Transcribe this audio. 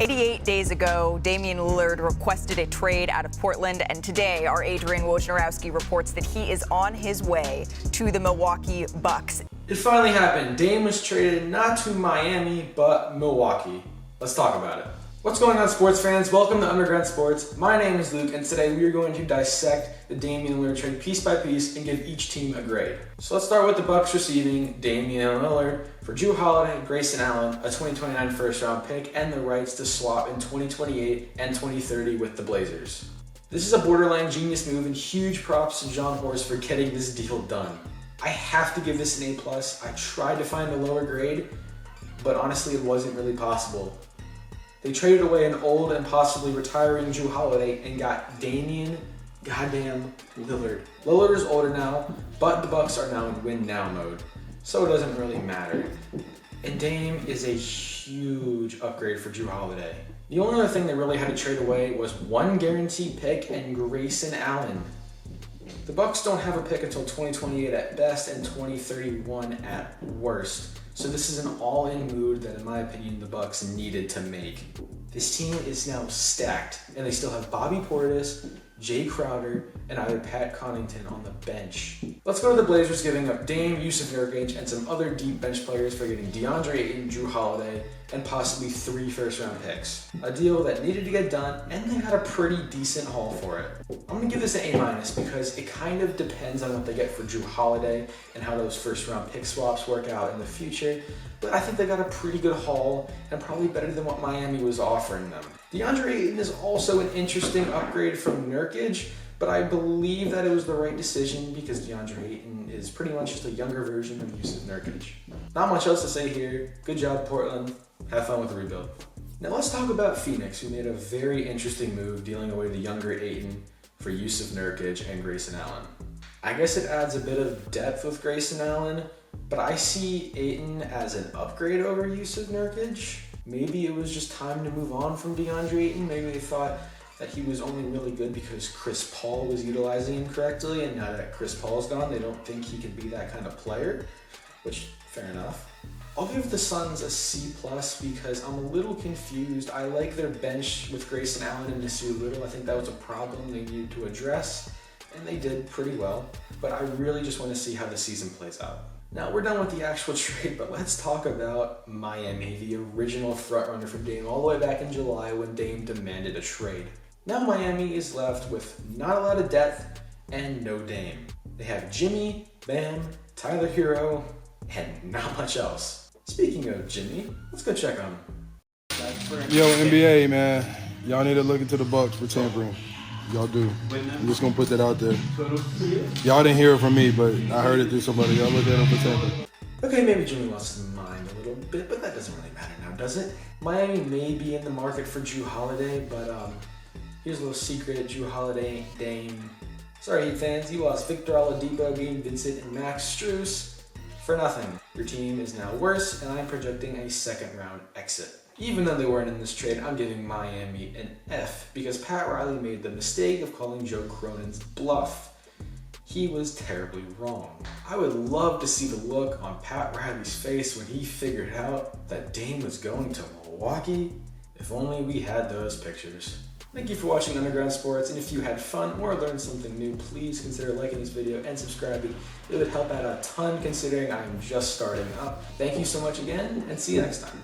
88 days ago, Damian Lillard requested a trade out of Portland, and today our Adrian Wojnarowski reports that he is on his way to the Milwaukee Bucks. It finally happened. Dame was traded not to Miami, but Milwaukee. Let's talk about it. What's going on, sports fans? Welcome to Underground Sports. My name is Luke, and today we are going to dissect the Damian Lillard trade piece by piece and give each team a grade. So let's start with the Bucks receiving Damian Lillard for Jrue Holiday, Grayson Allen, a 2029 first-round pick, and the rights to swap in 2028 and 2030 with the Blazers. This is a borderline genius move, and huge props to Jon Horst for getting this deal done. I have to give this an A+. I tried to find a lower grade, but honestly it wasn't really possible. They traded away an old and possibly retiring Jrue Holiday and got Damian goddamn Lillard. Lillard is older now, but the Bucks are now in win now mode, so it doesn't really matter. And Dame is a huge upgrade for Jrue Holiday. The only other thing they really had to trade away was one guaranteed pick and Grayson Allen. The Bucks don't have a pick until 2028 at best and 2031 at worst. So this is an all-in move that, in my opinion, the Bucks needed to make. This team is now stacked, and they still have Bobby Portis, Jay Crowder, and either Pat Connaughton on the bench. Let's go to the Blazers giving up Dame, Jusuf Nurkic, and some other deep bench players for getting DeAndre Ayton, Jrue Holiday, and possibly 3 first-round picks. A deal that needed to get done, and they got a pretty decent haul for it. I'm going to give this an A- because it kind of depends on what they get for Jrue Holiday and how those first-round pick swaps work out in the future, but I think they got a pretty good haul and probably better than what Miami was offering them. DeAndre Ayton is also an interesting upgrade from Nurkic, but I believe that it was the right decision because DeAndre Ayton is pretty much just a younger version of Jusuf Nurkic. Not much else to say here. Good job, Portland. Have fun with the rebuild. Now let's talk about Phoenix, who made a very interesting move dealing away the younger Ayton for Jusuf Nurkic and Grayson Allen. I guess it adds a bit of depth with Grayson Allen, but I see Ayton as an upgrade over Jusuf Nurkic. Maybe it was just time to move on from DeAndre Ayton. Maybe they thought that he was only really good because Chris Paul was utilizing him correctly, and now that Chris Paul's gone, they don't think he can be that kind of player, which, fair enough. I'll give the Suns a C+ because I'm a little confused. I like their bench with Grayson Allen and Nassir Little. I think that was a problem they needed to address, and they did pretty well, but I really just want to see how the season plays out. Now, we're done with the actual trade, but let's talk about Miami, the original frontrunner for Dame all the way back in July when Dame demanded a trade. Now Miami is left with not a lot of depth and no Dame. They have Jimmy, Bam, Tyler Hero, and not much else. Speaking of Jimmy, let's go check on him. Yo, NBA, man. Y'all need to look into the Bucks for tampering. Y'all do. I'm just going to put that out there. Y'all didn't hear it from me, but I heard it through somebody. Y'all look at him for tampering. Okay, maybe Jimmy lost his mind a little bit, but that doesn't really matter now, does it? Miami may be in the market for Jrue Holiday, but here's a little secret. Jrue Holiday, Dame. Sorry, Heat fans, you lost Victor Oladipo, Gabe Vincent, and Max Strus for nothing. Your team is now worse, and I'm projecting a second-round exit. Even though they weren't in this trade, I'm giving Miami an F because Pat Riley made the mistake of calling Joe Cronin's bluff. He was terribly wrong. I would love to see the look on Pat Riley's face when he figured out that Dame was going to Milwaukee. If only we had those pictures. Thank you for watching Underground Sports, and if you had fun or learned something new, please consider liking this video and subscribing. It would help out a ton considering I'm just starting up. Thank you so much again, and see you next time.